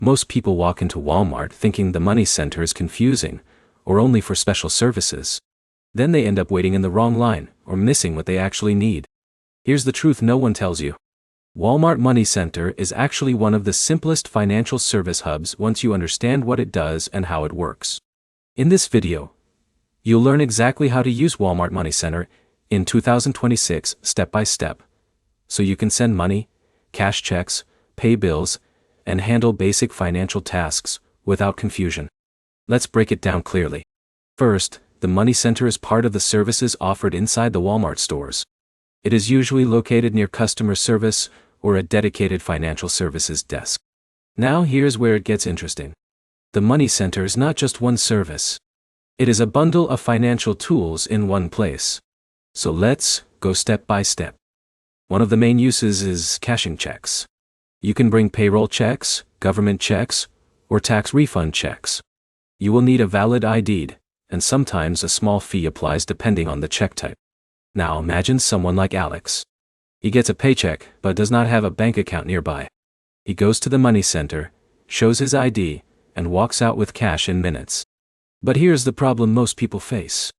Most people walk into Walmart thinking the money center is confusing or only for special services. Then they end up waiting in the wrong line or missing what they actually need. Here's the truth no one tells you. Walmart MoneyCenter is actually one of the simplest financial service hubs once you understand what it does and how it works. In this video, you'll learn exactly how to use Walmart MoneyCenter in 2026 step by step, so you can send money, cash checks, pay bills, and handle basic financial tasks without confusion. Let's break it down clearly. First, the MoneyCenter is part of the services offered inside the Walmart stores. It is usually located near customer service or a dedicated financial services desk. Now here's where it gets interesting. The MoneyCenter is not just one service. It is a bundle of financial tools in one place. So let's go step by step. One of the main uses is cashing checks. You can bring payroll checks, government checks, or tax refund checks. You will need a valid ID, and sometimes a small fee applies depending on the check type. Now imagine someone like Alex. He gets a paycheck but does not have a bank account nearby. He goes to the MoneyCenter, shows his ID, and walks out with cash in minutes. But here's the problem most people face.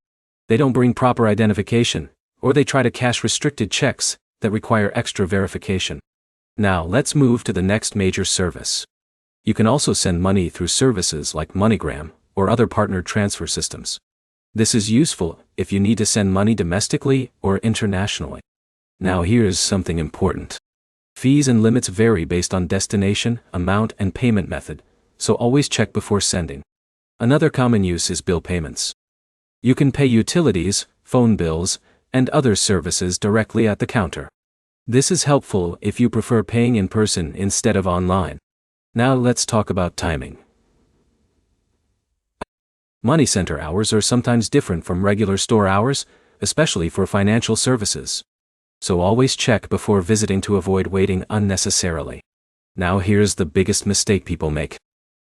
They don't bring proper identification, or they try to cash restricted checks that require extra verification. Now let's move to the next major service. You can also send money through services like MoneyGram or other partnered transfer systems. This is useful if you need to send money domestically or internationally. Now here's something important. Fees and limits vary based on destination, amount, and payment method, so always check before sending. Another common use is bill payments. You can pay utilities, phone bills, and other services directly at the counter. This is helpful if you prefer paying in person instead of online. Now let's talk about timing. MoneyCenter hours are sometimes different from regular store hours, especially for financial services. So always check before visiting to avoid waiting unnecessarily. Now here's the biggest mistake people make.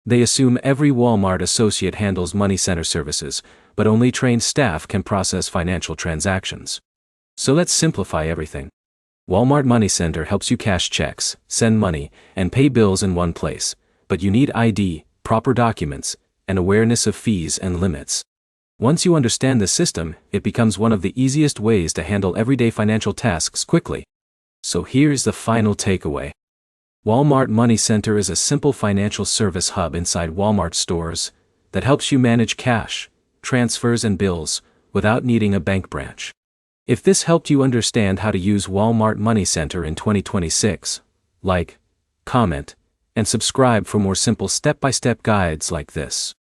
They assume every Walmart associate handles MoneyCenter services, but only trained staff can process financial transactions. So let's simplify everything. Walmart MoneyCenter helps you cash checks, send money, and pay bills in one place, but you need ID, proper documents, and awareness of fees and limits. Once you understand the system, it becomes one of the easiest ways to handle everyday financial tasks quickly. So here's the final takeaway. Walmart MoneyCenter is a simple financial service hub inside Walmart stores that helps you manage cash, transfers, and bills without needing a bank branch. If this helped you understand how to use Walmart MoneyCenter in 2026, like, comment, and subscribe for more simple step-by-step guides like this.